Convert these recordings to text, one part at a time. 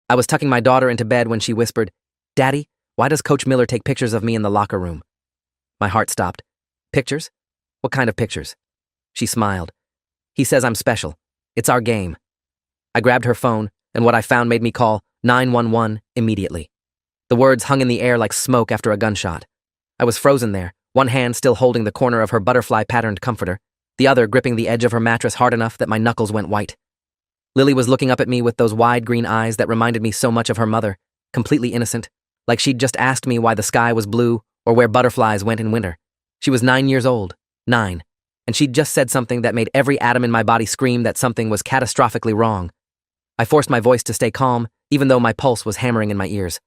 I was tucking my daughter into bed when she whispered, "Daddy, why does Coach Miller take pictures of me in the locker room?" My heart stopped. "Pictures? What kind of pictures?" She smiled. "He says I'm special. It's our game." I grabbed her phone, and what I found made me call 911 immediately. The words hung in the air like smoke after a gunshot. I was frozen there, one hand still holding the corner of her butterfly-patterned comforter, the other gripping the edge of her mattress hard enough that my knuckles went white. Lily was looking up at me with those wide green eyes that reminded me so much of her mother, completely innocent, like she'd just asked me why the sky was blue or where butterflies went in winter. She was 9 years old, 9, and she'd just said something that made every atom in my body scream that something was catastrophically wrong. I forced my voice to stay calm, even though my pulse was hammering in my ears.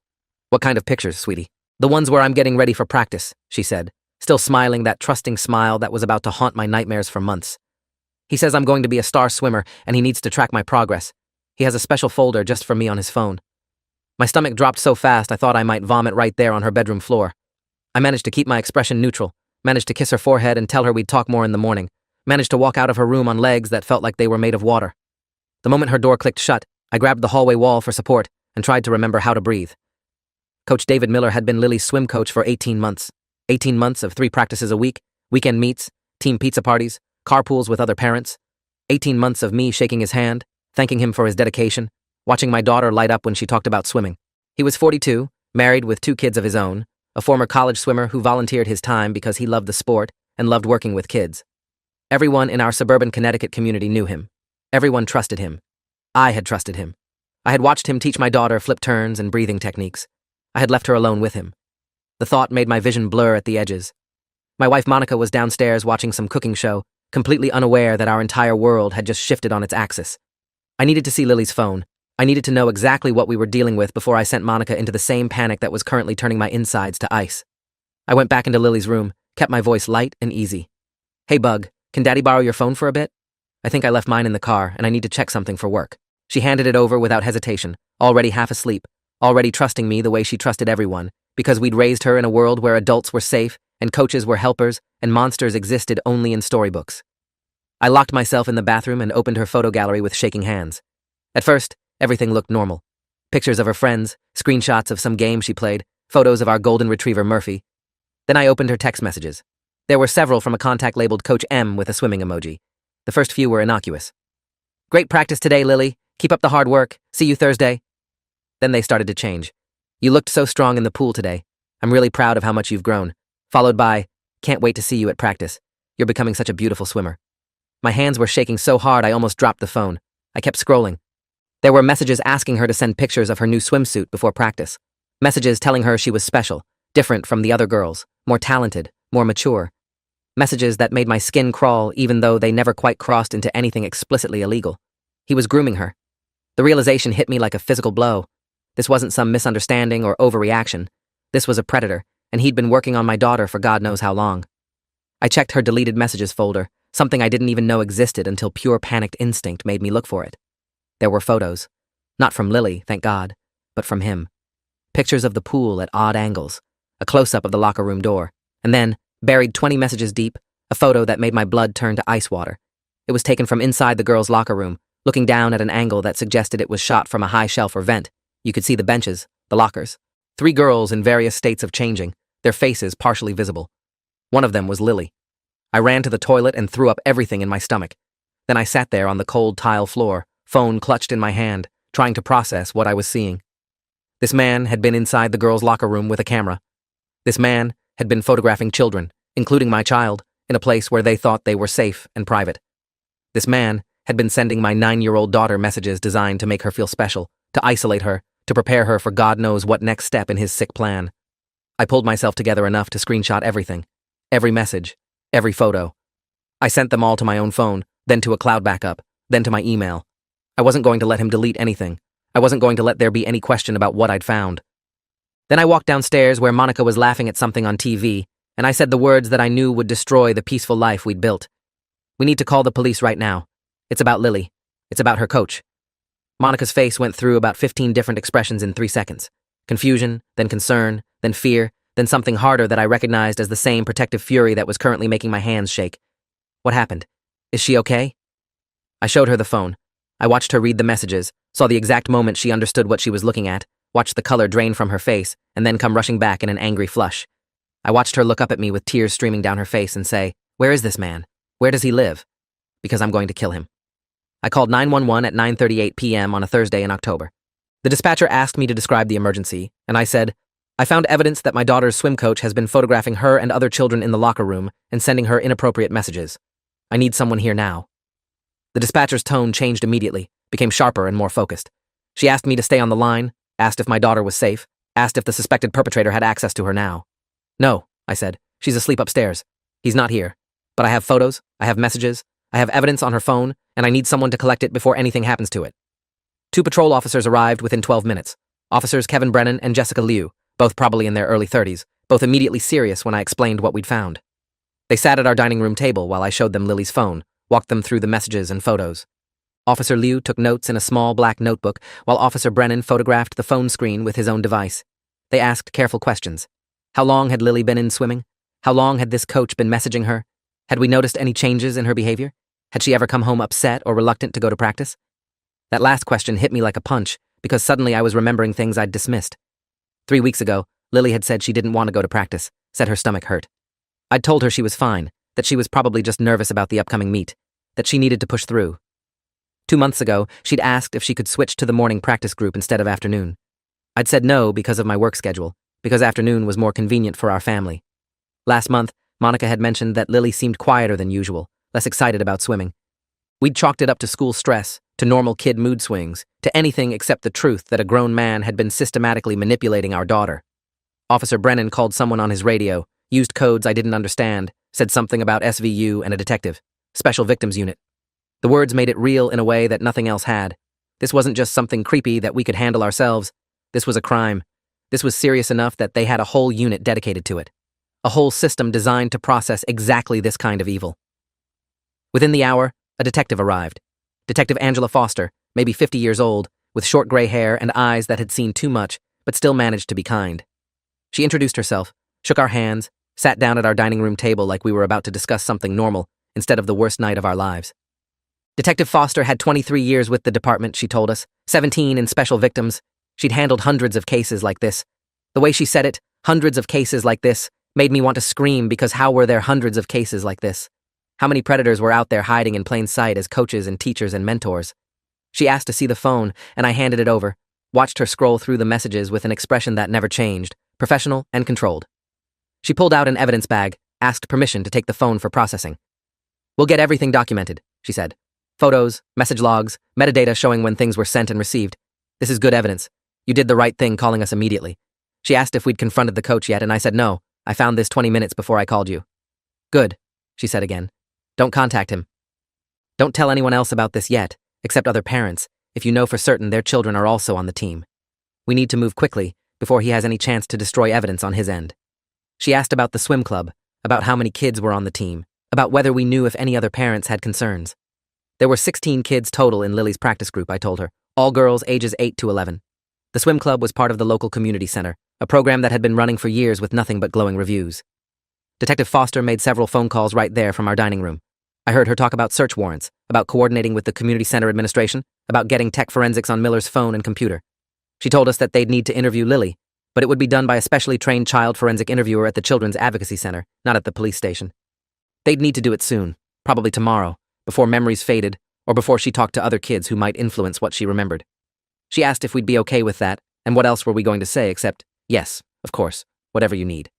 "What kind of pictures, sweetie?" "The ones where I'm getting ready for practice," she said, still smiling that trusting smile that was about to haunt my nightmares for months. "He says I'm going to be a star swimmer and he needs to track my progress. He has a special folder just for me on his phone." My stomach dropped so fast I thought I might vomit right there on her bedroom floor. I managed to keep my expression neutral, managed to kiss her forehead and tell her we'd talk more in the morning, managed to walk out of her room on legs that felt like they were made of water. The moment her door clicked shut, I grabbed the hallway wall for support and tried to remember how to breathe. Coach David Miller had been Lily's swim coach for 18 months. 18 months of 3 practices a week, weekend meets, team pizza parties, carpools with other parents. 18 months of me shaking his hand, thanking him for his dedication, watching my daughter light up when she talked about swimming. He was 42, married with 2 kids of his own, a former college swimmer who volunteered his time because he loved the sport and loved working with kids. Everyone in our suburban Connecticut community knew him. Everyone trusted him. I had trusted him. I had watched him teach my daughter flip turns and breathing techniques. I had left her alone with him. The thought made my vision blur at the edges. My wife Monica was downstairs watching some cooking show, completely unaware that our entire world had just shifted on its axis. I needed to see Lily's phone. I needed to know exactly what we were dealing with before I sent Monica into the same panic that was currently turning my insides to ice. I went back into Lily's room, kept my voice light and easy. "Hey, Bug, can Daddy borrow your phone for a bit? I think I left mine in the car, and I need to check something for work." She handed it over without hesitation, already half asleep, already trusting me the way she trusted everyone, because we'd raised her in a world where adults were safe, and coaches were helpers, and monsters existed only in storybooks. I locked myself in the bathroom and opened her photo gallery with shaking hands. At first, everything looked normal. Pictures of her friends, screenshots of some game she played, photos of our golden retriever Murphy. Then I opened her text messages. There were several from a contact labeled Coach M with a swimming emoji. The first few were innocuous. "Great practice today, Lily. Keep up the hard work. See you Thursday." Then they started to change. "You looked so strong in the pool today. I'm really proud of how much you've grown." Followed by, "Can't wait to see you at practice. You're becoming such a beautiful swimmer." My hands were shaking so hard I almost dropped the phone. I kept scrolling. There were messages asking her to send pictures of her new swimsuit before practice. Messages telling her she was special, different from the other girls, more talented, more mature. Messages that made my skin crawl even though they never quite crossed into anything explicitly illegal. He was grooming her. The realization hit me like a physical blow. This wasn't some misunderstanding or overreaction. This was a predator, and he'd been working on my daughter for God knows how long. I checked her deleted messages folder, something I didn't even know existed until pure panicked instinct made me look for it. There were photos. Not from Lily, thank God, but from him. Pictures of the pool at odd angles, a close-up of the locker room door, and then, buried 20 messages deep, a photo that made my blood turn to ice water. It was taken from inside the girls' locker room, looking down at an angle that suggested it was shot from a high shelf or vent. You could see the benches, the lockers. 3 girls in various states of changing, their faces partially visible. One of them was Lily. I ran to the toilet and threw up everything in my stomach. Then I sat there on the cold tile floor, phone clutched in my hand, trying to process what I was seeing. This man had been inside the girls' locker room with a camera. This man had been photographing children, including my child, in a place where they thought they were safe and private. This man had been sending my 9-year-old daughter messages designed to make her feel special, to isolate her, to prepare her for God knows what next step in his sick plan. I pulled myself together enough to screenshot everything, every message, every photo. I sent them all to my own phone, then to a cloud backup, then to my email. I wasn't going to let him delete anything. I wasn't going to let there be any question about what I'd found. Then I walked downstairs where Monica was laughing at something on TV, and I said the words that I knew would destroy the peaceful life we'd built. "We need to call the police right now. It's about Lily. It's about her coach." Monica's face went through about 15 different expressions in 3 seconds. Confusion, then concern, then fear, then something harder that I recognized as the same protective fury that was currently making my hands shake. "What happened? Is she okay?" I showed her the phone. I watched her read the messages, saw the exact moment she understood what she was looking at, watched the color drain from her face, and then come rushing back in an angry flush. I watched her look up at me with tears streaming down her face and say, "Where is this man? Where does he live?" Because I'm going to kill him. I called 911 at 9:38 p.m. on a Thursday in October. The dispatcher asked me to describe the emergency, and I said, "I found evidence that my daughter's swim coach has been photographing her and other children in the locker room and sending her inappropriate messages. I need someone here now." The dispatcher's tone changed immediately, became sharper and more focused. She asked me to stay on the line, asked if my daughter was safe, asked if the suspected perpetrator had access to her now. "No," I said. "She's asleep upstairs. He's not here. But I have photos, I have messages, I have evidence on her phone, and I need someone to collect it before anything happens to it." 2 patrol officers arrived within 12 minutes. Officers Kevin Brennan and Jessica Liu, both probably in their early 30s, both immediately serious when I explained what we'd found. They sat at our dining room table while I showed them Lily's phone, walked them through the messages and photos. Officer Liu took notes in a small black notebook, while Officer Brennan photographed the phone screen with his own device. They asked careful questions. How long had Lily been in swimming? How long had this coach been messaging her? Had we noticed any changes in her behavior? Had she ever come home upset or reluctant to go to practice? That last question hit me like a punch, because suddenly I was remembering things I'd dismissed. 3 weeks ago, Lily had said she didn't want to go to practice, said her stomach hurt. I'd told her she was fine, that she was probably just nervous about the upcoming meet, that she needed to push through. 2 months ago, she'd asked if she could switch to the morning practice group instead of afternoon. I'd said no because of my work schedule, because afternoon was more convenient for our family. Last month, Monica had mentioned that Lily seemed quieter than usual, less excited about swimming. We'd chalked it up to school stress, to normal kid mood swings, to anything except the truth that a grown man had been systematically manipulating our daughter. Officer Brennan called someone on his radio, used codes I didn't understand, said something about SVU and a detective, Special Victims Unit. The words made it real in a way that nothing else had. This wasn't just something creepy that we could handle ourselves. This was a crime. This was serious enough that they had a whole unit dedicated to it. A whole system designed to process exactly this kind of evil. Within the hour, a detective arrived. Detective Angela Foster, maybe 50 years old, with short gray hair and eyes that had seen too much, but still managed to be kind. She introduced herself, shook our hands, sat down at our dining room table like we were about to discuss something normal instead of the worst night of our lives. Detective Foster had 23 years with the department, she told us, 17 in special victims. She'd handled hundreds of cases like this. The way she said it, hundreds of cases like this, made me want to scream because how were there hundreds of cases like this? How many predators were out there hiding in plain sight as coaches and teachers and mentors? She asked to see the phone, and I handed it over, watched her scroll through the messages with an expression that never changed, professional and controlled. She pulled out an evidence bag, asked permission to take the phone for processing. "We'll get everything documented," she said. "Photos, message logs, metadata showing when things were sent and received. This is good evidence. You did the right thing calling us immediately." She asked if we'd confronted the coach yet, and I said no. I found this 20 minutes before I called you. "Good," she said again. "Don't contact him. Don't tell anyone else about this yet, except other parents, if you know for certain their children are also on the team. We need to move quickly before he has any chance to destroy evidence on his end." She asked about the swim club, about how many kids were on the team, about whether we knew if any other parents had concerns. There were 16 kids total in Lily's practice group, I told her, all girls ages 8 to 11. The swim club was part of the local community center, a program that had been running for years with nothing but glowing reviews. Detective Foster made several phone calls right there from our dining room. I heard her talk about search warrants, about coordinating with the community center administration, about getting tech forensics on Miller's phone and computer. She told us that they'd need to interview Lily, but it would be done by a specially trained child forensic interviewer at the Children's Advocacy Center, not at the police station. They'd need to do it soon, probably tomorrow, before memories faded, or before she talked to other kids who might influence what she remembered. She asked if we'd be okay with that, and what else were we going to say except, yes, of course, whatever you need.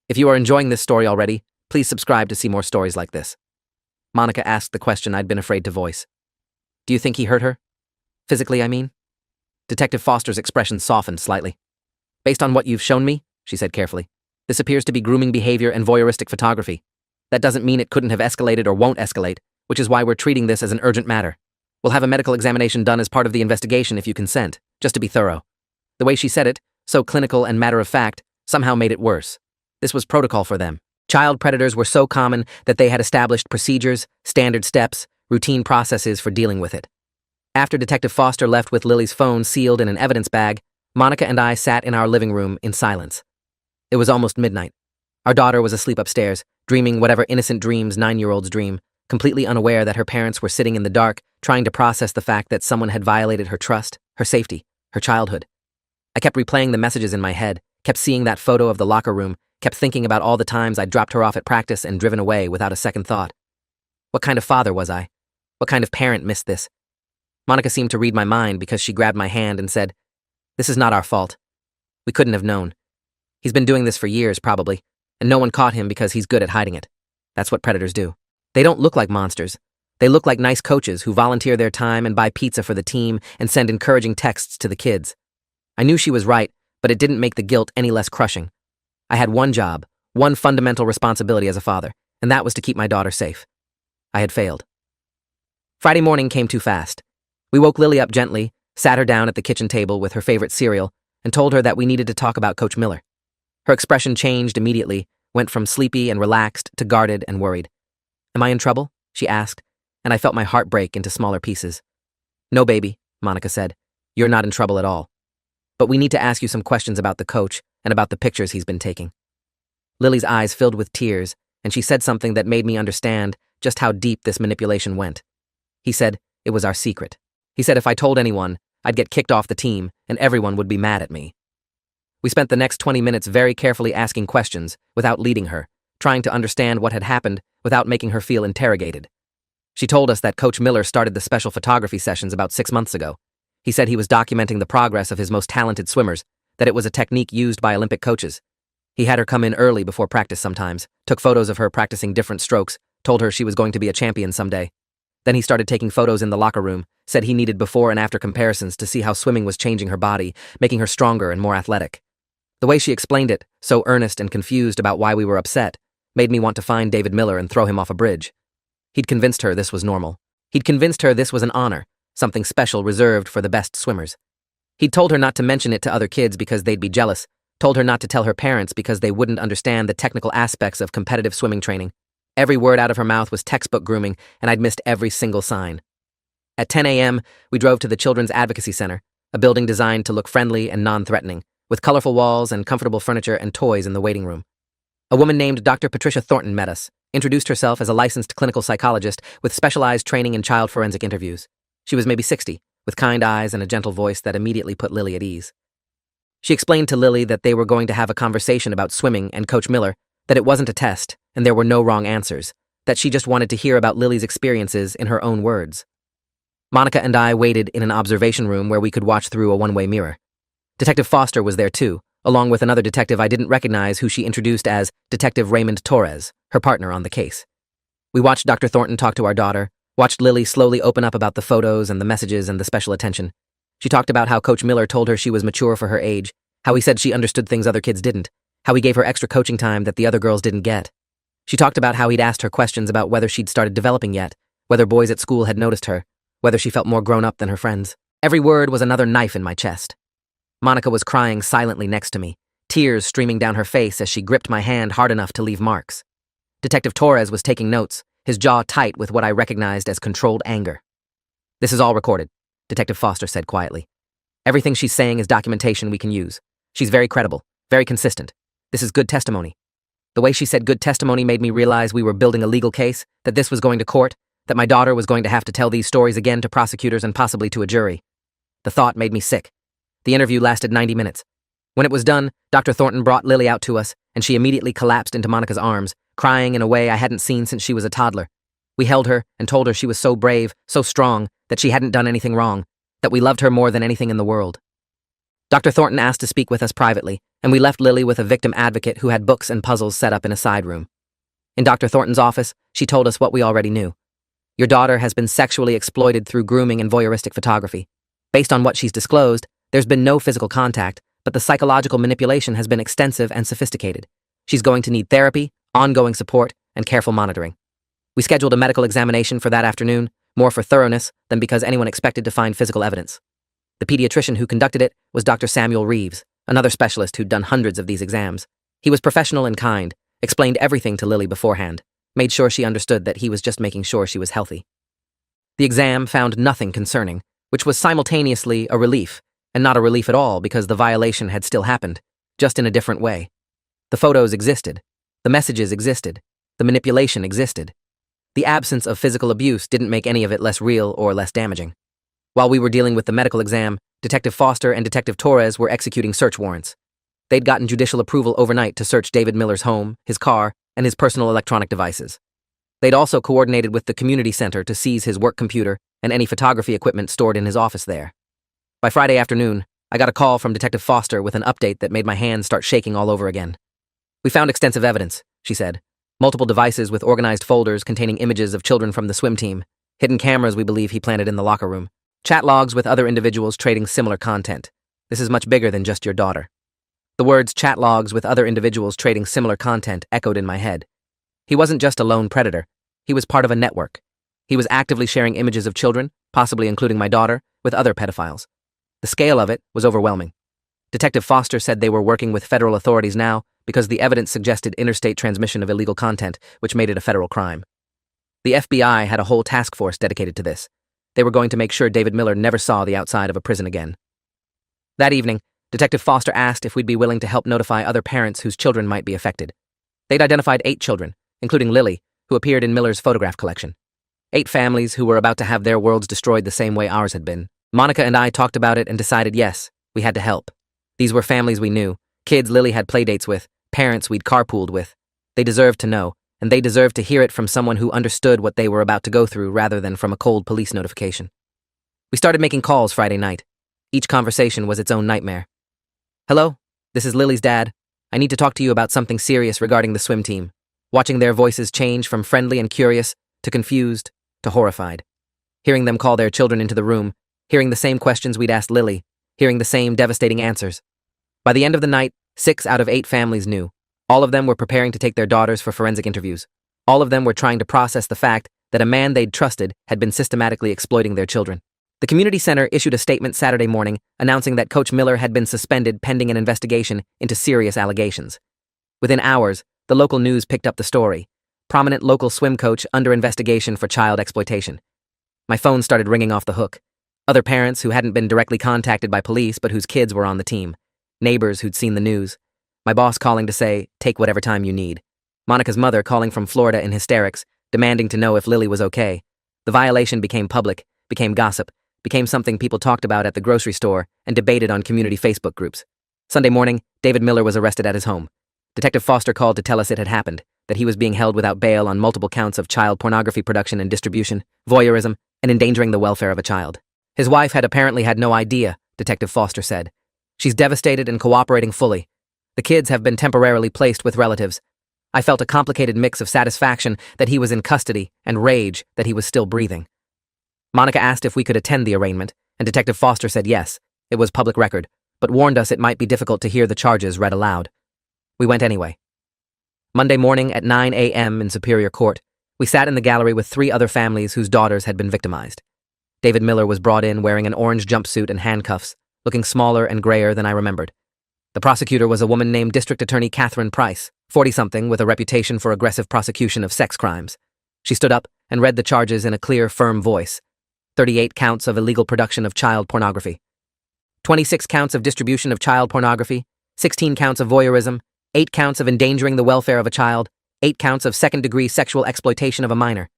If you are enjoying this story already, please subscribe to see more stories like this. Monica asked the question I'd been afraid to voice. "Do you think he hurt her? Physically, I mean?" Detective Foster's expression softened slightly. "Based on what you've shown me," she said carefully, "this appears to be grooming behavior and voyeuristic photography. That doesn't mean it couldn't have escalated or won't escalate, which is why we're treating this as an urgent matter. We'll have a medical examination done as part of the investigation if you consent, just to be thorough." The way she said it, so clinical and matter-of-fact, somehow made it worse. This was protocol for them. Child predators were so common that they had established procedures, standard steps, routine processes for dealing with it. After Detective Foster left with Lily's phone sealed in an evidence bag, Monica and I sat in our living room in silence. It was almost midnight. Our daughter was asleep upstairs, dreaming whatever innocent dreams 9-year-olds dream, completely unaware that her parents were sitting in the dark, trying to process the fact that someone had violated her trust, her safety, her childhood. I kept replaying the messages in my head, kept seeing that photo of the locker room, kept thinking about all the times I'd dropped her off at practice and driven away without a second thought. What kind of father was I? What kind of parent missed this? Monica seemed to read my mind because she grabbed my hand and said, "This is not our fault. We couldn't have known. He's been doing this for years, probably, and no one caught him because he's good at hiding it. That's what predators do. They don't look like monsters. They look like nice coaches who volunteer their time and buy pizza for the team and send encouraging texts to the kids." I knew she was right, but it didn't make the guilt any less crushing. I had one job, one fundamental responsibility as a father, and that was to keep my daughter safe. I had failed. Friday morning came too fast. We woke Lily up gently, sat her down at the kitchen table with her favorite cereal, and told her that we needed to talk about Coach Miller. Her expression changed immediately, went from sleepy and relaxed to guarded and worried. "Am I in trouble?" she asked, and I felt my heart break into smaller pieces. "No, baby," Monica said. "You're not in trouble at all. But we need to ask you some questions about the coach and about the pictures he's been taking." Lily's eyes filled with tears, and she said something that made me understand just how deep this manipulation went. He said it was our secret. He said if I told anyone, I'd get kicked off the team and everyone would be mad at me. We spent the next 20 minutes very carefully asking questions without leading her, trying to understand what had happened without making her feel interrogated. She told us that Coach Miller started the special photography sessions about 6 months ago. He said he was documenting the progress of his most talented swimmers, that it was a technique used by Olympic coaches. He had her come in early before practice sometimes, took photos of her practicing different strokes, told her she was going to be a champion someday. Then he started taking photos in the locker room, said he needed before and after comparisons to see how swimming was changing her body, making her stronger and more athletic. The way she explained it, so earnest and confused about why we were upset, made me want to find David Miller and throw him off a bridge. He'd convinced her this was normal. He'd convinced her this was an honor, something special reserved for the best swimmers. He'd told her not to mention it to other kids because they'd be jealous, told her not to tell her parents because they wouldn't understand the technical aspects of competitive swimming training. Every word out of her mouth was textbook grooming, and I'd missed every single sign. At 10 a.m., we drove to the Children's Advocacy Center, a building designed to look friendly and non-threatening, with colorful walls and comfortable furniture and toys in the waiting room. A woman named Dr. Patricia Thornton met us, introduced herself as a licensed clinical psychologist with specialized training in child forensic interviews. She was maybe 60, with kind eyes and a gentle voice that immediately put Lily at ease. She explained to Lily that they were going to have a conversation about swimming and Coach Miller, that it wasn't a test, and there were no wrong answers, that she just wanted to hear about Lily's experiences in her own words. Monica and I waited in an observation room where we could watch through a one-way mirror. Detective Foster was there too, along with another detective I didn't recognize who she introduced as Detective Raymond Torres, her partner on the case. We watched Dr. Thornton talk to our daughter, watched Lily slowly open up about the photos and the messages and the special attention. She talked about how Coach Miller told her she was mature for her age, how he said she understood things other kids didn't, how he gave her extra coaching time that the other girls didn't get. She talked about how he'd asked her questions about whether she'd started developing yet, whether boys at school had noticed her, whether she felt more grown up than her friends. Every word was another knife in my chest. Monica was crying silently next to me, tears streaming down her face as she gripped my hand hard enough to leave marks. Detective Torres was taking notes, his jaw tight with what I recognized as controlled anger. "This is all recorded," Detective Foster said quietly. "Everything she's saying is documentation we can use. She's very credible, very consistent. This is good testimony." The way she said good testimony made me realize we were building a legal case, that this was going to court, that my daughter was going to have to tell these stories again to prosecutors and possibly to a jury. The thought made me sick. The interview lasted 90 minutes. When it was done, Dr. Thornton brought Lily out to us, and she immediately collapsed into Monica's arms, crying in a way I hadn't seen since she was a toddler. We held her and told her she was so brave, so strong, that she hadn't done anything wrong, that we loved her more than anything in the world. Dr. Thornton asked to speak with us privately, and we left Lily with a victim advocate who had books and puzzles set up in a side room. In Dr. Thornton's office, she told us what we already knew. "Your daughter has been sexually exploited through grooming and voyeuristic photography. Based on what she's disclosed, there's been no physical contact, but the psychological manipulation has been extensive and sophisticated. She's going to need therapy, ongoing support, and careful monitoring." We scheduled a medical examination for that afternoon, more for thoroughness than because anyone expected to find physical evidence. The pediatrician who conducted it was Dr. Samuel Reeves, another specialist who'd done hundreds of these exams. He was professional and kind, explained everything to Lily beforehand, made sure she understood that he was just making sure she was healthy. The exam found nothing concerning, which was simultaneously a relief, and not a relief at all because the violation had still happened, just in a different way. The photos existed. The messages existed. The manipulation existed. The absence of physical abuse didn't make any of it less real or less damaging. While we were dealing with the medical exam, Detective Foster and Detective Torres were executing search warrants. They'd gotten judicial approval overnight to search David Miller's home, his car, and his personal electronic devices. They'd also coordinated with the community center to seize his work computer and any photography equipment stored in his office there. By Friday afternoon, I got a call from Detective Foster with an update that made my hands start shaking all over again. "We found extensive evidence," she said. "Multiple devices with organized folders containing images of children from the swim team. Hidden cameras we believe he planted in the locker room. Chat logs with other individuals trading similar content. This is much bigger than just your daughter." The words "chat logs with other individuals trading similar content" echoed in my head. He wasn't just a lone predator. He was part of a network. He was actively sharing images of children, possibly including my daughter, with other pedophiles. The scale of it was overwhelming. Detective Foster said they were working with federal authorities now because the evidence suggested interstate transmission of illegal content, which made it a federal crime. The FBI had a whole task force dedicated to this. They were going to make sure David Miller never saw the outside of a prison again. That evening, Detective Foster asked if we'd be willing to help notify other parents whose children might be affected. They'd identified 8 children, including Lily, who appeared in Miller's photograph collection. 8 families who were about to have their worlds destroyed the same way ours had been. Monica and I talked about it and decided yes, we had to help. These were families we knew, kids Lily had playdates with, parents we'd carpooled with. They deserved to know, and they deserved to hear it from someone who understood what they were about to go through rather than from a cold police notification. We started making calls Friday night. Each conversation was its own nightmare. "Hello, this is Lily's dad. I need to talk to you about something serious regarding the swim team." Watching their voices change from friendly and curious to confused to horrified. Hearing them call their children into the room, hearing the same questions we'd asked Lily, hearing the same devastating answers. By the end of the night, 6 out of 8 families knew. All of them were preparing to take their daughters for forensic interviews. All of them were trying to process the fact that a man they'd trusted had been systematically exploiting their children. The community center issued a statement Saturday morning announcing that Coach Miller had been suspended pending an investigation into serious allegations. Within hours, the local news picked up the story. Prominent local swim coach under investigation for child exploitation. My phone started ringing off the hook. Other parents who hadn't been directly contacted by police but whose kids were on the team. Neighbors who'd seen the news. My boss calling to say, "Take whatever time you need." Monica's mother calling from Florida in hysterics, demanding to know if Lily was okay. The violation became public, became gossip, became something people talked about at the grocery store and debated on community Facebook groups. Sunday morning, David Miller was arrested at his home. Detective Foster called to tell us it had happened, that he was being held without bail on multiple counts of child pornography production and distribution, voyeurism, and endangering the welfare of a child. His wife had apparently had no idea, Detective Foster said. "She's devastated and cooperating fully. The kids have been temporarily placed with relatives." I felt a complicated mix of satisfaction that he was in custody and rage that he was still breathing. Monica asked if we could attend the arraignment, and Detective Foster said yes, it was public record, but warned us it might be difficult to hear the charges read aloud. We went anyway. Monday morning at 9 a.m. in Superior Court, we sat in the gallery with 3 other families whose daughters had been victimized. David Miller was brought in wearing an orange jumpsuit and handcuffs, looking smaller and grayer than I remembered. The prosecutor was a woman named District Attorney Catherine Price, 40-something with a reputation for aggressive prosecution of sex crimes. She stood up and read the charges in a clear, firm voice. 38 counts of illegal production of child pornography. 26 counts of distribution of child pornography, 16 counts of voyeurism, 8 counts of endangering the welfare of a child, 8 counts of second-degree sexual exploitation of a minor.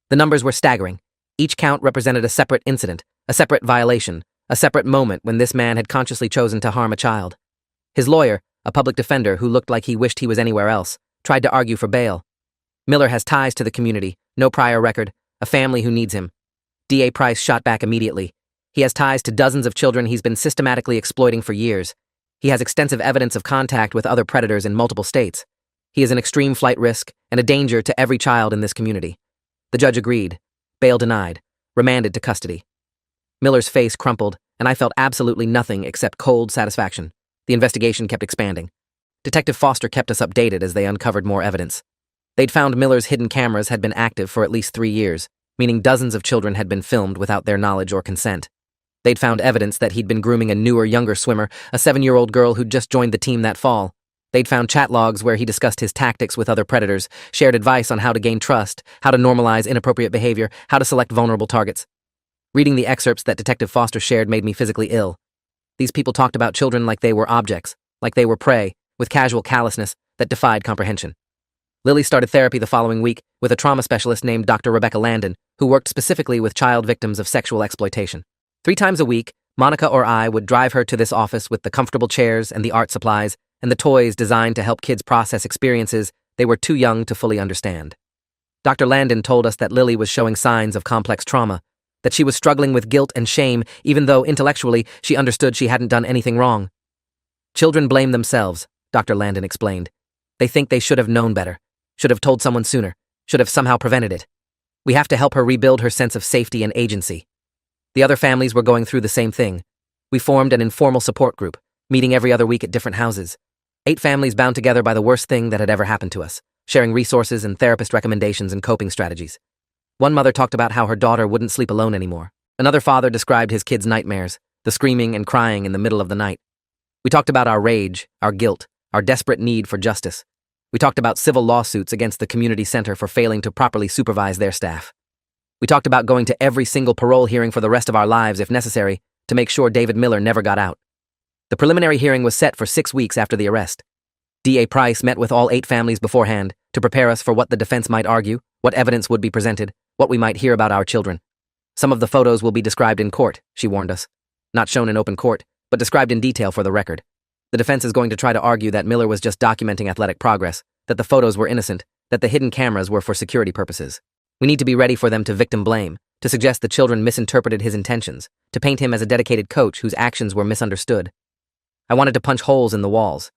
The numbers were staggering. Each count represented a separate incident, a separate violation, a separate moment when this man had consciously chosen to harm a child. His lawyer, a public defender who looked like he wished he was anywhere else, tried to argue for bail. Miller has ties to the community, no prior record, a family who needs him. DA Price shot back immediately. He has ties to dozens of children he's been systematically exploiting for years. He has extensive evidence of contact with other predators in multiple states. He is an extreme flight risk and a danger to every child in this community. The judge agreed. Bail denied. Remanded to custody. Miller's face crumpled, and I felt absolutely nothing except cold satisfaction. The investigation kept expanding. Detective Foster kept us updated as they uncovered more evidence. They'd found Miller's hidden cameras had been active for at least 3 years, meaning dozens of children had been filmed without their knowledge or consent. They'd found evidence that he'd been grooming a newer, younger swimmer, a 7-year-old girl who'd just joined the team that fall. They'd found chat logs where he discussed his tactics with other predators, shared advice on how to gain trust, how to normalize inappropriate behavior, how to select vulnerable targets. Reading the excerpts that Detective Foster shared made me physically ill. These people talked about children like they were objects, like they were prey, with casual callousness that defied comprehension. Lily started therapy the following week with a trauma specialist named Dr. Rebecca Landon, who worked specifically with child victims of sexual exploitation. 3 times a week, Monica or I would drive her to this office with the comfortable chairs and the art supplies and the toys designed to help kids process experiences they were too young to fully understand. Dr. Landon told us that Lily was showing signs of complex trauma, that she was struggling with guilt and shame even though intellectually she understood she hadn't done anything wrong. Children blame themselves, Dr. Landon explained. They think they should have known better, should have told someone sooner, should have somehow prevented it. We have to help her rebuild her sense of safety and agency. The other families were going through the same thing. We formed an informal support group, meeting every other week at different houses. 8 families bound together by the worst thing that had ever happened to us, sharing resources and therapist recommendations and coping strategies. One mother talked about how her daughter wouldn't sleep alone anymore. Another father described his kids' nightmares, the screaming and crying in the middle of the night. We talked about our rage, our guilt, our desperate need for justice. We talked about civil lawsuits against the community center for failing to properly supervise their staff. We talked about going to every single parole hearing for the rest of our lives if necessary to make sure David Miller never got out. The preliminary hearing was set for 6 weeks after the arrest. D.A. Price met with all 8 families beforehand to prepare us for what the defense might argue, what evidence would be presented, what we might hear about our children. Some of the photos will be described in court, she warned us. Not shown in open court, but described in detail for the record. The defense is going to try to argue that Miller was just documenting athletic progress, that the photos were innocent, that the hidden cameras were for security purposes. We need to be ready for them to victim blame, to suggest the children misinterpreted his intentions, to paint him as a dedicated coach whose actions were misunderstood. I wanted to punch holes in the walls.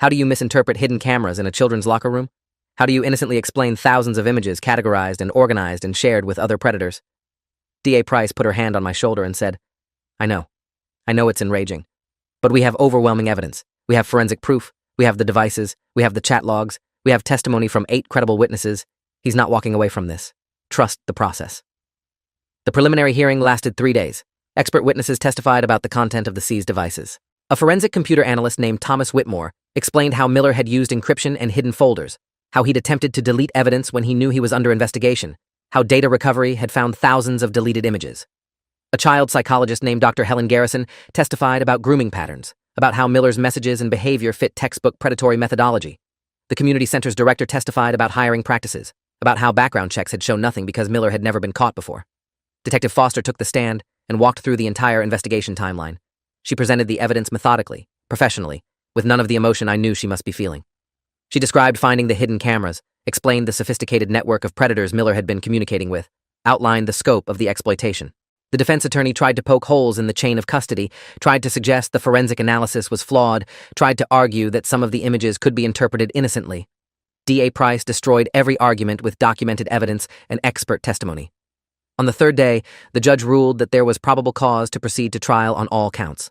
How do you misinterpret hidden cameras in a children's locker room? How do you innocently explain thousands of images categorized and organized and shared with other predators? D.A. Price put her hand on my shoulder and said, I know it's enraging. But we have overwhelming evidence. We have forensic proof. We have the devices. We have the chat logs. We have testimony from 8 credible witnesses. He's not walking away from this. Trust the process. The preliminary hearing lasted 3 days. Expert witnesses testified about the content of the seized devices. A forensic computer analyst named Thomas Whitmore explained how Miller had used encryption and hidden folders, how he'd attempted to delete evidence when he knew he was under investigation, how data recovery had found thousands of deleted images. A child psychologist named Dr. Helen Garrison testified about grooming patterns, about how Miller's messages and behavior fit textbook predatory methodology. The community center's director testified about hiring practices, about how background checks had shown nothing because Miller had never been caught before. Detective Foster took the stand and walked through the entire investigation timeline. She presented the evidence methodically, professionally, with none of the emotion I knew she must be feeling. She described finding the hidden cameras, explained the sophisticated network of predators Miller had been communicating with, outlined the scope of the exploitation. The defense attorney tried to poke holes in the chain of custody, tried to suggest the forensic analysis was flawed, tried to argue that some of the images could be interpreted innocently. D.A. Price destroyed every argument with documented evidence and expert testimony. On the 3rd day, the judge ruled that there was probable cause to proceed to trial on all counts.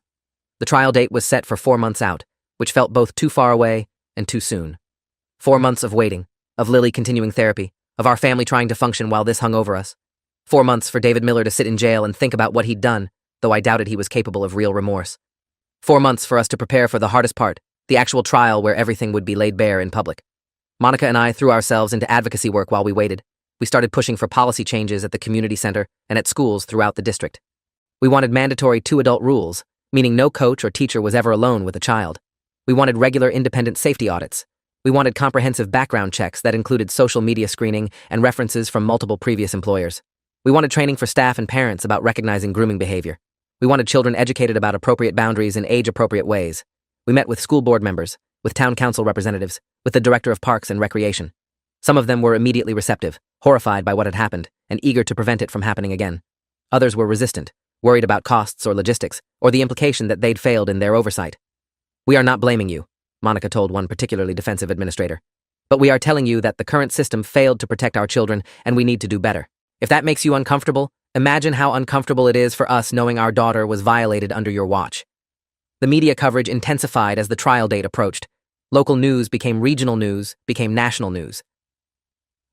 The trial date was set for 4 months out, which felt both too far away and too soon. 4 months of waiting, of Lily continuing therapy, of our family trying to function while this hung over us. 4 months for David Miller to sit in jail and think about what he'd done, though I doubted he was capable of real remorse. 4 months for us to prepare for the hardest part, the actual trial where everything would be laid bare in public. Monica and I threw ourselves into advocacy work while we waited. We started pushing for policy changes at the community center and at schools throughout the district. We wanted mandatory 2-adult rules, meaning no coach or teacher was ever alone with a child. We wanted regular independent safety audits. We wanted comprehensive background checks that included social media screening and references from multiple previous employers. We wanted training for staff and parents about recognizing grooming behavior. We wanted children educated about appropriate boundaries in age-appropriate ways. We met with school board members, with town council representatives, with the director of parks and recreation. Some of them were immediately receptive, horrified by what had happened, and eager to prevent it from happening again. Others were resistant, worried about costs or logistics, or the implication that they'd failed in their oversight. We are not blaming you, Monica told one particularly defensive administrator. But we are telling you that the current system failed to protect our children, and we need to do better. If that makes you uncomfortable, imagine how uncomfortable it is for us knowing our daughter was violated under your watch. The media coverage intensified as the trial date approached. Local news became regional news, became national news.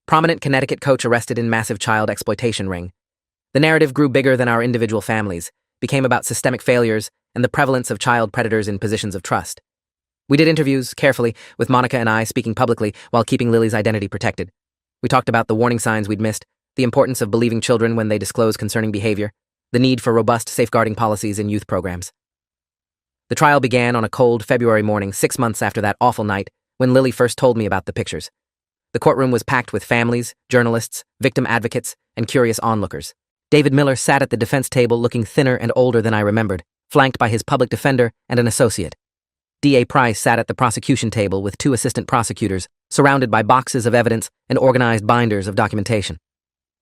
Prominent Connecticut coach arrested in massive child exploitation ring. The narrative grew bigger than our individual families, became about systemic failures and the prevalence of child predators in positions of trust. We did interviews, carefully, with Monica and I speaking publicly while keeping Lily's identity protected. We talked about the warning signs we'd missed, the importance of believing children when they disclose concerning behavior, the need for robust safeguarding policies in youth programs. The trial began on a cold February morning 6 months after that awful night when Lily first told me about the pictures. The courtroom was packed with families, journalists, victim advocates, and curious onlookers. David Miller sat at the defense table looking thinner and older than I remembered, flanked by his public defender and an associate. D.A. Price sat at the prosecution table with 2 assistant prosecutors, surrounded by boxes of evidence and organized binders of documentation.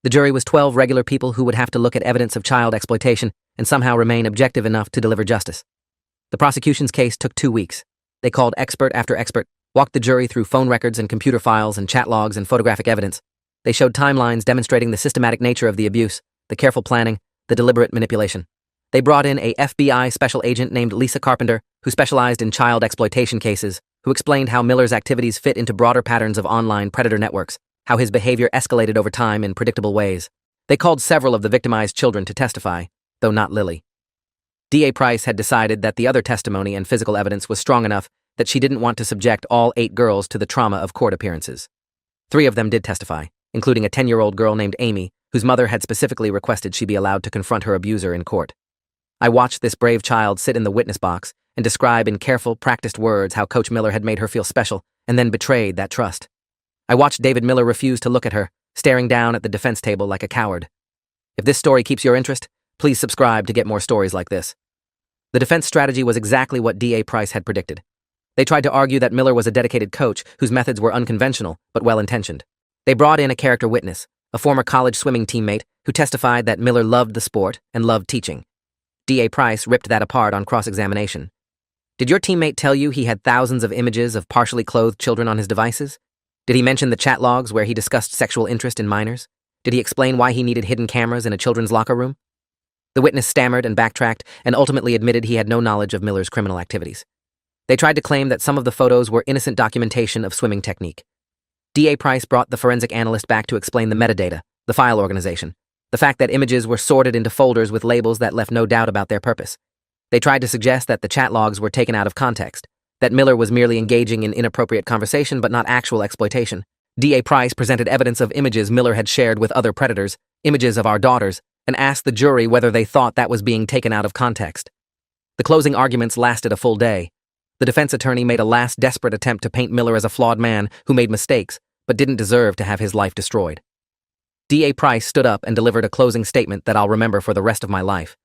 The jury was 12 regular people who would have to look at evidence of child exploitation and somehow remain objective enough to deliver justice. The prosecution's case took 2 weeks. They called expert after expert, walked the jury through phone records and computer files and chat logs and photographic evidence. They showed timelines demonstrating the systematic nature of the abuse, the careful planning, the deliberate manipulation. They brought in a FBI special agent named Lisa Carpenter, who specialized in child exploitation cases, who explained how Miller's activities fit into broader patterns of online predator networks, how his behavior escalated over time in predictable ways. They called several of the victimized children to testify, though not Lily. D.A. Price had decided that the other testimony and physical evidence was strong enough that she didn't want to subject all 8 girls to the trauma of court appearances. 3 of them did testify, including a 10-year-old girl named Amy, whose mother had specifically requested she be allowed to confront her abuser in court. I watched this brave child sit in the witness box and describe in careful, practiced words how Coach Miller had made her feel special and then betrayed that trust. I watched David Miller refuse to look at her, staring down at the defense table like a coward. If this story keeps your interest, please subscribe to get more stories like this. The defense strategy was exactly what D.A. Price had predicted. They tried to argue that Miller was a dedicated coach whose methods were unconventional but well-intentioned. They brought in a character witness, a former college swimming teammate, who testified that Miller loved the sport and loved teaching. D.A. Price ripped that apart on cross-examination. Did your teammate tell you he had thousands of images of partially clothed children on his devices? Did he mention the chat logs where he discussed sexual interest in minors? Did he explain why he needed hidden cameras in a children's locker room? The witness stammered and backtracked and ultimately admitted he had no knowledge of Miller's criminal activities. They tried to claim that some of the photos were innocent documentation of swimming technique. D.A. Price brought the forensic analyst back to explain the metadata, the file organization, the fact that images were sorted into folders with labels that left no doubt about their purpose. They tried to suggest that the chat logs were taken out of context, that Miller was merely engaging in inappropriate conversation but not actual exploitation. D.A. Price presented evidence of images Miller had shared with other predators, images of our daughters, and asked the jury whether they thought that was being taken out of context. The closing arguments lasted a full day. The defense attorney made a last desperate attempt to paint Miller as a flawed man who made mistakes, but didn't deserve to have his life destroyed. D.A. Price stood up and delivered a closing statement that I'll remember for the rest of my life.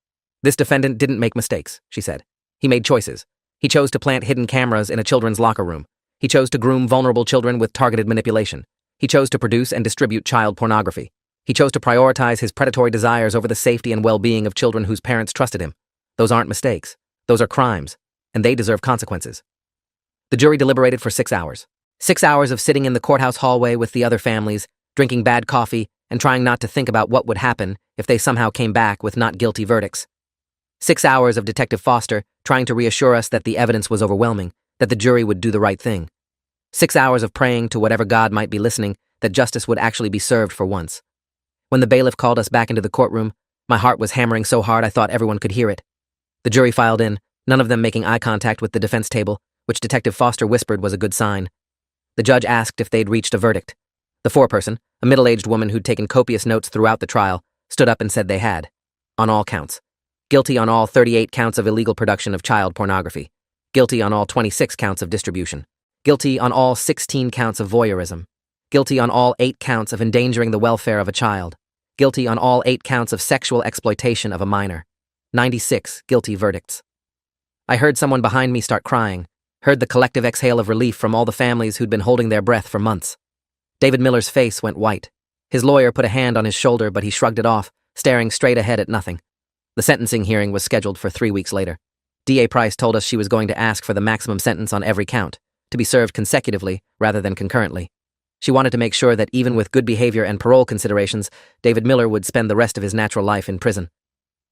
This defendant didn't make mistakes, she said. He made choices. He chose to plant hidden cameras in a children's locker room. He chose to groom vulnerable children with targeted manipulation. He chose to produce and distribute child pornography. He chose to prioritize his predatory desires over the safety and well-being of children whose parents trusted him. Those aren't mistakes. Those are crimes, and they deserve consequences. The jury deliberated for 6 hours. 6 hours of sitting in the courthouse hallway with the other families, drinking bad coffee, and trying not to think about what would happen if they somehow came back with not guilty verdicts. 6 hours of Detective Foster trying to reassure us that the evidence was overwhelming, that the jury would do the right thing. 6 hours of praying to whatever God might be listening that justice would actually be served for once. When the bailiff called us back into the courtroom, my heart was hammering so hard I thought everyone could hear it. The jury filed in, none of them making eye contact with the defense table, which Detective Foster whispered was a good sign. The judge asked if they'd reached a verdict. The foreperson, a middle-aged woman who'd taken copious notes throughout the trial, stood up and said they had. On all counts. Guilty on all 38 counts of illegal production of child pornography. Guilty on all 26 counts of distribution. Guilty on all 16 counts of voyeurism. Guilty on all 8 counts of endangering the welfare of a child. Guilty on all 8 counts of sexual exploitation of a minor. 96 guilty verdicts. I heard someone behind me start crying, heard the collective exhale of relief from all the families who'd been holding their breath for months. David Miller's face went white. His lawyer put a hand on his shoulder, but he shrugged it off, staring straight ahead at nothing. The sentencing hearing was scheduled for 3 weeks later. D.A. Price told us she was going to ask for the maximum sentence on every count, to be served consecutively rather than concurrently. She wanted to make sure that even with good behavior and parole considerations, David Miller would spend the rest of his natural life in prison.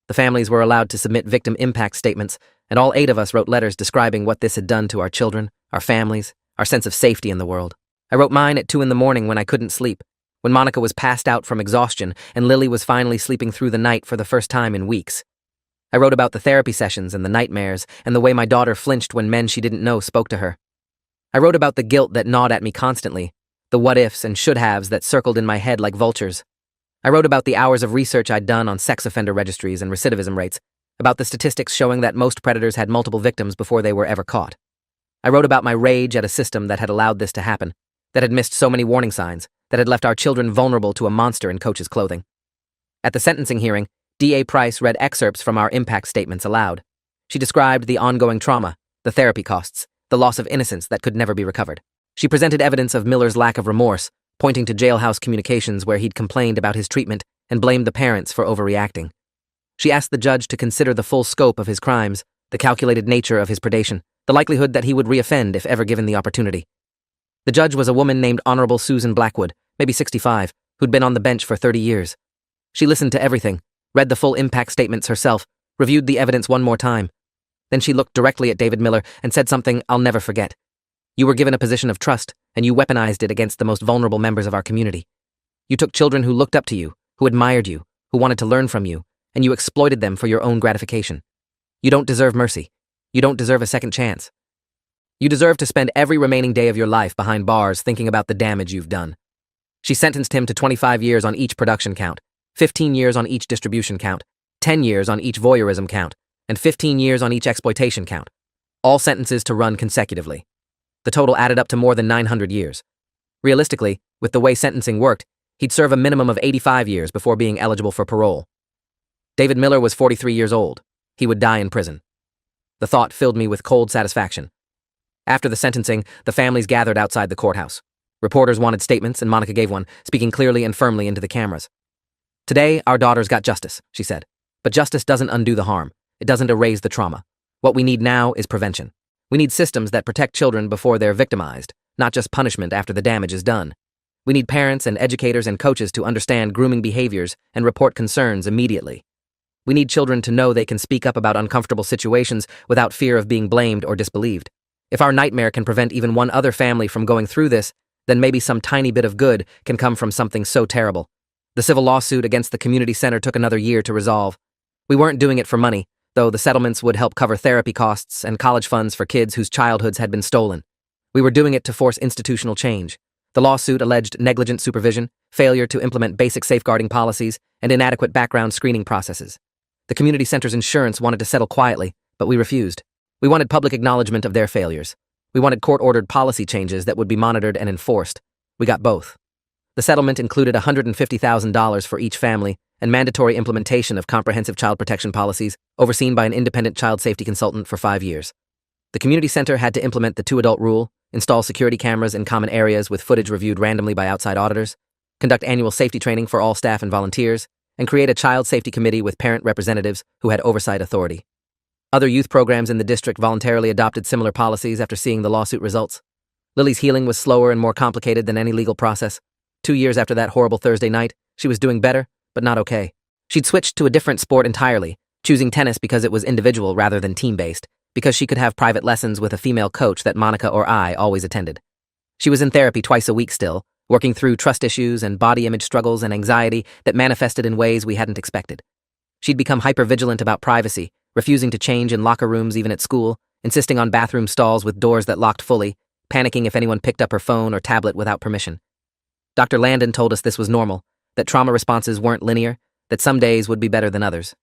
The families were allowed to submit victim impact statements, and all 8 of us wrote letters describing what this had done to our children, our families, our sense of safety in the world. I wrote mine at 2 a.m. when I couldn't sleep, when Monica was passed out from exhaustion and Lily was finally sleeping through the night for the first time in weeks. I wrote about the therapy sessions and the nightmares and the way my daughter flinched when men she didn't know spoke to her. I wrote about the guilt that gnawed at me constantly, the what-ifs and should-haves that circled in my head like vultures. I wrote about the hours of research I'd done on sex offender registries and recidivism rates, about the statistics showing that most predators had multiple victims before they were ever caught. I wrote about my rage at a system that had allowed this to happen, that had missed so many warning signs, that had left our children vulnerable to a monster in Coach's clothing. At the sentencing hearing, D.A. Price read excerpts from our impact statements aloud. She described the ongoing trauma, the therapy costs, the loss of innocence that could never be recovered. She presented evidence of Miller's lack of remorse, pointing to jailhouse communications where he'd complained about his treatment and blamed the parents for overreacting. She asked the judge to consider the full scope of his crimes, the calculated nature of his predation, the likelihood that he would reoffend if ever given the opportunity. The judge was a woman named Honorable Susan Blackwood, maybe 65, who'd been on the bench for 30 years. She listened to everything, read the full impact statements herself, reviewed the evidence one more time. Then she looked directly at David Miller and said something I'll never forget. You were given a position of trust, and you weaponized it against the most vulnerable members of our community. You took children who looked up to you, who admired you, who wanted to learn from you, and you exploited them for your own gratification. You don't deserve mercy. You don't deserve a second chance. You deserve to spend every remaining day of your life behind bars thinking about the damage you've done. She sentenced him to 25 years on each production count, 15 years on each distribution count, 10 years on each voyeurism count, and 15 years on each exploitation count, all sentences to run consecutively. The total added up to more than 900 years. Realistically, with the way sentencing worked, he'd serve a minimum of 85 years before being eligible for parole. David Miller was 43 years old. He would die in prison. The thought filled me with cold satisfaction. After the sentencing, the families gathered outside the courthouse. Reporters wanted statements, and Monica gave one, speaking clearly and firmly into the cameras. Today, our daughters got justice, she said. But justice doesn't undo the harm. It doesn't erase the trauma. What we need now is prevention. We need systems that protect children before they're victimized, not just punishment after the damage is done. We need parents and educators and coaches to understand grooming behaviors and report concerns immediately. We need children to know they can speak up about uncomfortable situations without fear of being blamed or disbelieved. If our nightmare can prevent even one other family from going through this, then maybe some tiny bit of good can come from something so terrible. The civil lawsuit against the community center took another year to resolve. We weren't doing it for money, though the settlements would help cover therapy costs and college funds for kids whose childhoods had been stolen. We were doing it to force institutional change. The lawsuit alleged negligent supervision, failure to implement basic safeguarding policies, and inadequate background screening processes. The community center's insurance wanted to settle quietly, but we refused. We wanted public acknowledgement of their failures. We wanted court-ordered policy changes that would be monitored and enforced. We got both. The settlement included $150,000 for each family and mandatory implementation of comprehensive child protection policies overseen by an independent child safety consultant for 5 years. The community center had to implement the 2-adult rule, install security cameras in common areas with footage reviewed randomly by outside auditors, conduct annual safety training for all staff and volunteers, and create a child safety committee with parent representatives who had oversight authority. Other youth programs in the district voluntarily adopted similar policies after seeing the lawsuit results. Lily's healing was slower and more complicated than any legal process. 2 years after that horrible Thursday night, she was doing better, but not okay. She'd switched to a different sport entirely, choosing tennis because it was individual rather than team-based, because she could have private lessons with a female coach that Monica or I always attended. She was in therapy twice a week still, working through trust issues and body image struggles and anxiety that manifested in ways we hadn't expected. She'd become hyper-vigilant about privacy, refusing to change in locker rooms even at school, insisting on bathroom stalls with doors that locked fully, panicking if anyone picked up her phone or tablet without permission. Dr. Landon told us this was normal, that trauma responses weren't linear, that some days would be better than others.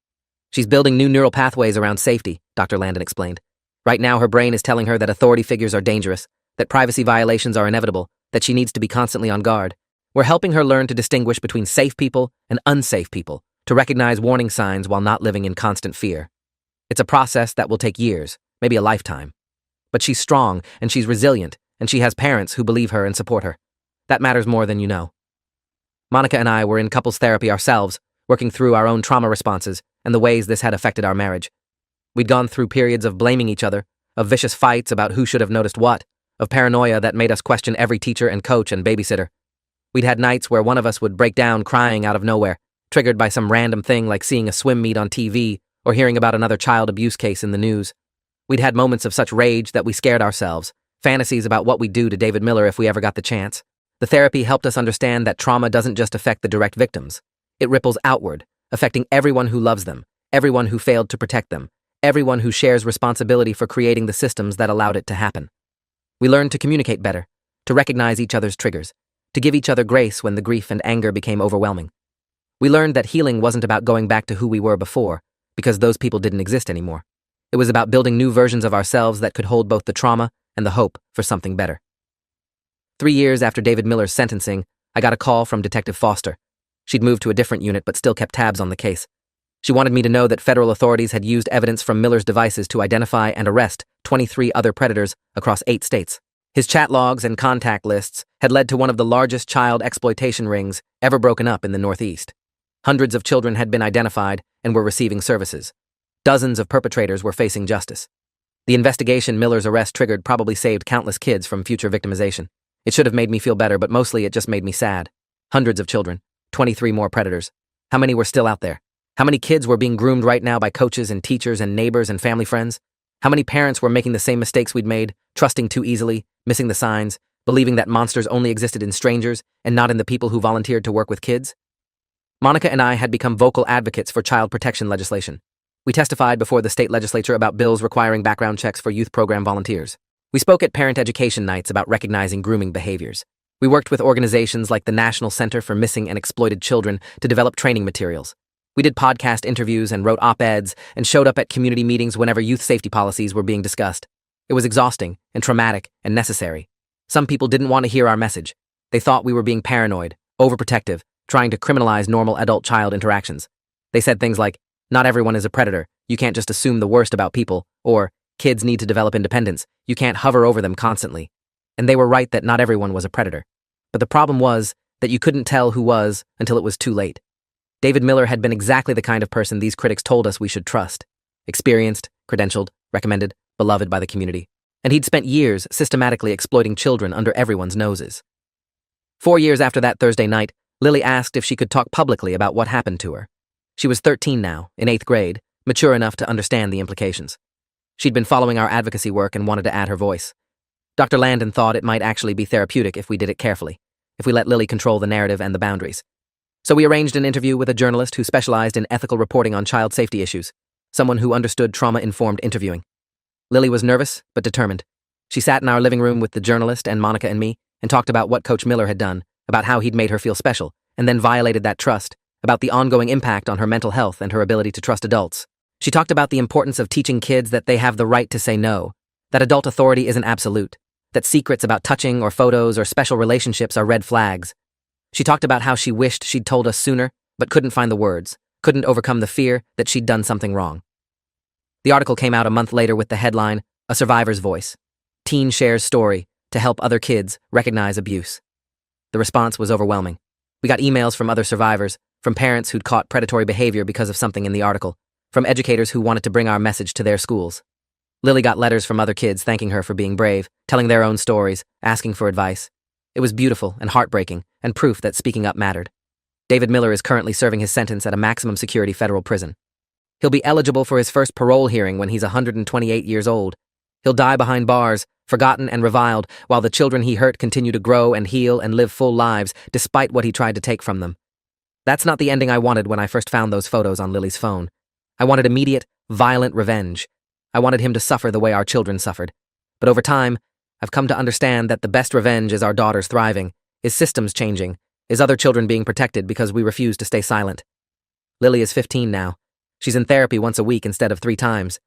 She's building new neural pathways around safety, Dr. Landon explained. Right now her brain is telling her that authority figures are dangerous, that privacy violations are inevitable, that she needs to be constantly on guard. We're helping her learn to distinguish between safe people and unsafe people, to recognize warning signs while not living in constant fear. It's a process that will take years, maybe a lifetime. But she's strong, and she's resilient, and she has parents who believe her and support her. That matters more than you know. Monica and I were in couples therapy ourselves, working through our own trauma responses and the ways this had affected our marriage. We'd gone through periods of blaming each other, of vicious fights about who should have noticed what, of paranoia that made us question every teacher and coach and babysitter. We'd had nights where one of us would break down crying out of nowhere, triggered by some random thing like seeing a swim meet on TV or hearing about another child abuse case in the news. We'd had moments of such rage that we scared ourselves, fantasies about what we'd do to David Miller if we ever got the chance. The therapy helped us understand that trauma doesn't just affect the direct victims. It ripples outward, affecting everyone who loves them, everyone who failed to protect them, everyone who shares responsibility for creating the systems that allowed it to happen. We learned to communicate better, to recognize each other's triggers, to give each other grace when the grief and anger became overwhelming. We learned that healing wasn't about going back to who we were before, because those people didn't exist anymore. It was about building new versions of ourselves that could hold both the trauma and the hope for something better. 3 years after David Miller's sentencing, I got a call from Detective Foster. She'd moved to a different unit but still kept tabs on the case. She wanted me to know that federal authorities had used evidence from Miller's devices to identify and arrest 23 other predators across 8 states. His chat logs and contact lists had led to one of the largest child exploitation rings ever broken up in the Northeast. Hundreds of children had been identified and were receiving services. Dozens of perpetrators were facing justice. The investigation Miller's arrest triggered probably saved countless kids from future victimization. It should have made me feel better, but mostly it just made me sad. Hundreds of children, 23 more predators. How many were still out there? How many kids were being groomed right now by coaches and teachers and neighbors and family friends? How many parents were making the same mistakes we'd made, trusting too easily, missing the signs, believing that monsters only existed in strangers and not in the people who volunteered to work with kids? Monica and I had become vocal advocates for child protection legislation. We testified before the state legislature about bills requiring background checks for youth program volunteers. We spoke at parent education nights about recognizing grooming behaviors. We worked with organizations like the National Center for Missing and Exploited Children to develop training materials. We did podcast interviews and wrote op-eds and showed up at community meetings whenever youth safety policies were being discussed. It was exhausting and traumatic and necessary. Some people didn't want to hear our message. They thought we were being paranoid, overprotective, trying to criminalize normal adult-child interactions. They said things like, "Not everyone is a predator. You can't just assume the worst about people," or "Kids need to develop independence. You can't hover over them constantly." And they were right that not everyone was a predator. But the problem was that you couldn't tell who was until it was too late. David Miller had been exactly the kind of person these critics told us we should trust. Experienced, credentialed, recommended, beloved by the community. And he'd spent years systematically exploiting children under everyone's noses. 4 years after that Thursday night, Lily asked if she could talk publicly about what happened to her. She was 13 now, in 8th grade, mature enough to understand the implications. She'd been following our advocacy work and wanted to add her voice. Dr. Landon thought it might actually be therapeutic if we did it carefully, if we let Lily control the narrative and the boundaries. So we arranged an interview with a journalist who specialized in ethical reporting on child safety issues, someone who understood trauma-informed interviewing. Lily was nervous, but determined. She sat in our living room with the journalist and Monica and me and talked about what Coach Miller had done, about how he'd made her feel special, and then violated that trust, about the ongoing impact on her mental health and her ability to trust adults. She talked about the importance of teaching kids that they have the right to say no, that adult authority isn't absolute, that secrets about touching or photos or special relationships are red flags. She talked about how she wished she'd told us sooner, but couldn't find the words, couldn't overcome the fear that she'd done something wrong. The article came out a month later with the headline, "A Survivor's Voice. Teen Shares Story to Help Other Kids Recognize Abuse." The response was overwhelming. We got emails from other survivors, from parents who'd caught predatory behavior because of something in the article, from educators who wanted to bring our message to their schools. Lily got letters from other kids thanking her for being brave, telling their own stories, asking for advice. It was beautiful and heartbreaking, and proof that speaking up mattered. David Miller is currently serving his sentence at a maximum security federal prison. He'll be eligible for his first parole hearing when he's 128 years old. He'll die behind bars, forgotten and reviled, while the children he hurt continue to grow and heal and live full lives despite what he tried to take from them. That's not the ending I wanted when I first found those photos on Lily's phone. I wanted immediate, violent revenge. I wanted him to suffer the way our children suffered. But over time, I've come to understand that the best revenge is our daughters thriving, is systems changing, is other children being protected because we refuse to stay silent. Lily is 15 now. She's in therapy once a week instead of 3 times.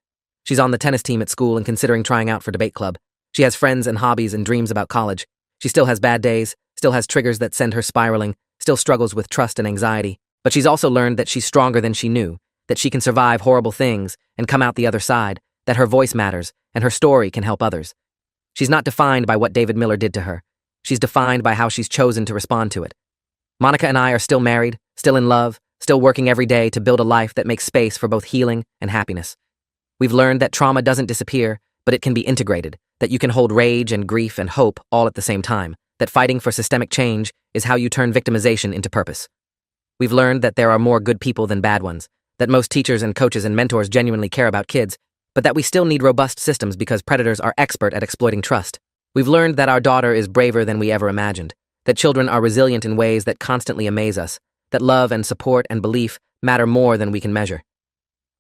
She's on the tennis team at school and considering trying out for debate club. She has friends and hobbies and dreams about college. She still has bad days, still has triggers that send her spiraling, still struggles with trust and anxiety. But she's also learned that she's stronger than she knew, that she can survive horrible things and come out the other side, that her voice matters and her story can help others. She's not defined by what David Miller did to her. She's defined by how she's chosen to respond to it. Monica and I are still married, still in love, still working every day to build a life that makes space for both healing and happiness. We've learned that trauma doesn't disappear, but it can be integrated, that you can hold rage and grief and hope all at the same time, that fighting for systemic change is how you turn victimization into purpose. We've learned that there are more good people than bad ones, that most teachers and coaches and mentors genuinely care about kids, but that we still need robust systems because predators are expert at exploiting trust. We've learned that our daughter is braver than we ever imagined, that children are resilient in ways that constantly amaze us, that love and support and belief matter more than we can measure.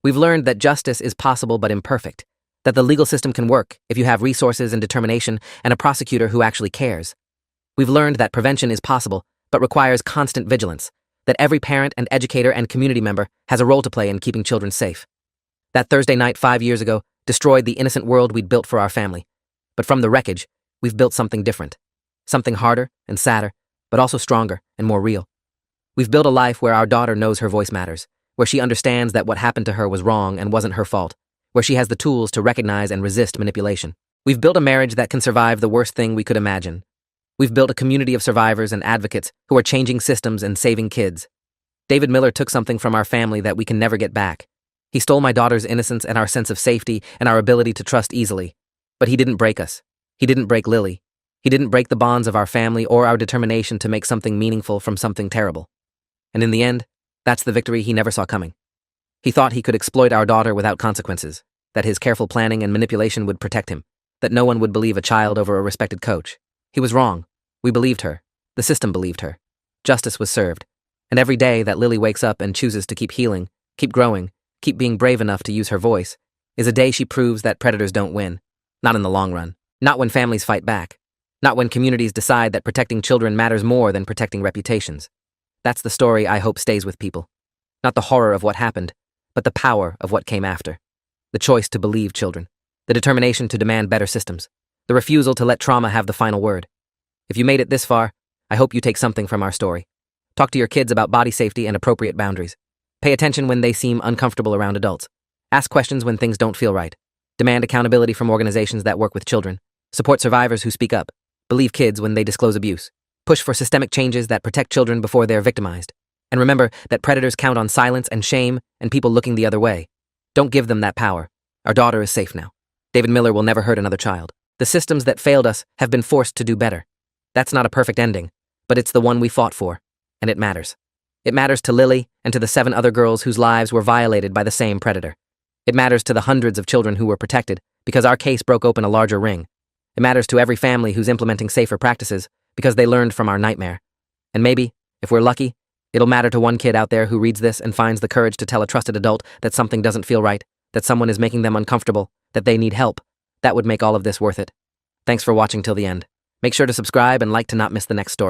We've learned that justice is possible but imperfect, that the legal system can work if you have resources and determination and a prosecutor who actually cares. We've learned that prevention is possible but requires constant vigilance, that every parent and educator and community member has a role to play in keeping children safe. That Thursday night 5 years ago destroyed the innocent world we'd built for our family. But from the wreckage, we've built something different. Something harder and sadder, but also stronger and more real. We've built a life where our daughter knows her voice matters, where she understands that what happened to her was wrong and wasn't her fault, where she has the tools to recognize and resist manipulation. We've built a marriage that can survive the worst thing we could imagine. We've built a community of survivors and advocates who are changing systems and saving kids. David Miller took something from our family that we can never get back. He stole my daughter's innocence and our sense of safety and our ability to trust easily. But he didn't break us. He didn't break Lily. He didn't break the bonds of our family or our determination to make something meaningful from something terrible. And in the end, that's the victory he never saw coming. He thought he could exploit our daughter without consequences, that his careful planning and manipulation would protect him, that no one would believe a child over a respected coach. He was wrong. We believed her. The system believed her. Justice was served. And every day that Lily wakes up and chooses to keep healing, keep growing, keep being brave enough to use her voice, is a day she proves that predators don't win. Not in the long run. Not when families fight back. Not when communities decide that protecting children matters more than protecting reputations. That's the story I hope stays with people. Not the horror of what happened, but the power of what came after. The choice to believe children. The determination to demand better systems. The refusal to let trauma have the final word. If you made it this far, I hope you take something from our story. Talk to your kids about body safety and appropriate boundaries. Pay attention when they seem uncomfortable around adults. Ask questions when things don't feel right. Demand accountability from organizations that work with children. Support survivors who speak up. Believe kids when they disclose abuse. Push for systemic changes that protect children before they're victimized. And remember that predators count on silence and shame and people looking the other way. Don't give them that power. Our daughter is safe now. David Miller will never hurt another child. The systems that failed us have been forced to do better. That's not a perfect ending, but it's the one we fought for. And it matters. It matters to Lily and to the 7 other girls whose lives were violated by the same predator. It matters to the hundreds of children who were protected because our case broke open a larger ring. It matters to every family who's implementing safer practices because they learned from our nightmare. And maybe, if we're lucky, it'll matter to one kid out there who reads this and finds the courage to tell a trusted adult that something doesn't feel right, that someone is making them uncomfortable, that they need help. That would make all of this worth it. Thanks for watching till the end. Make sure to subscribe and like to not miss the next story.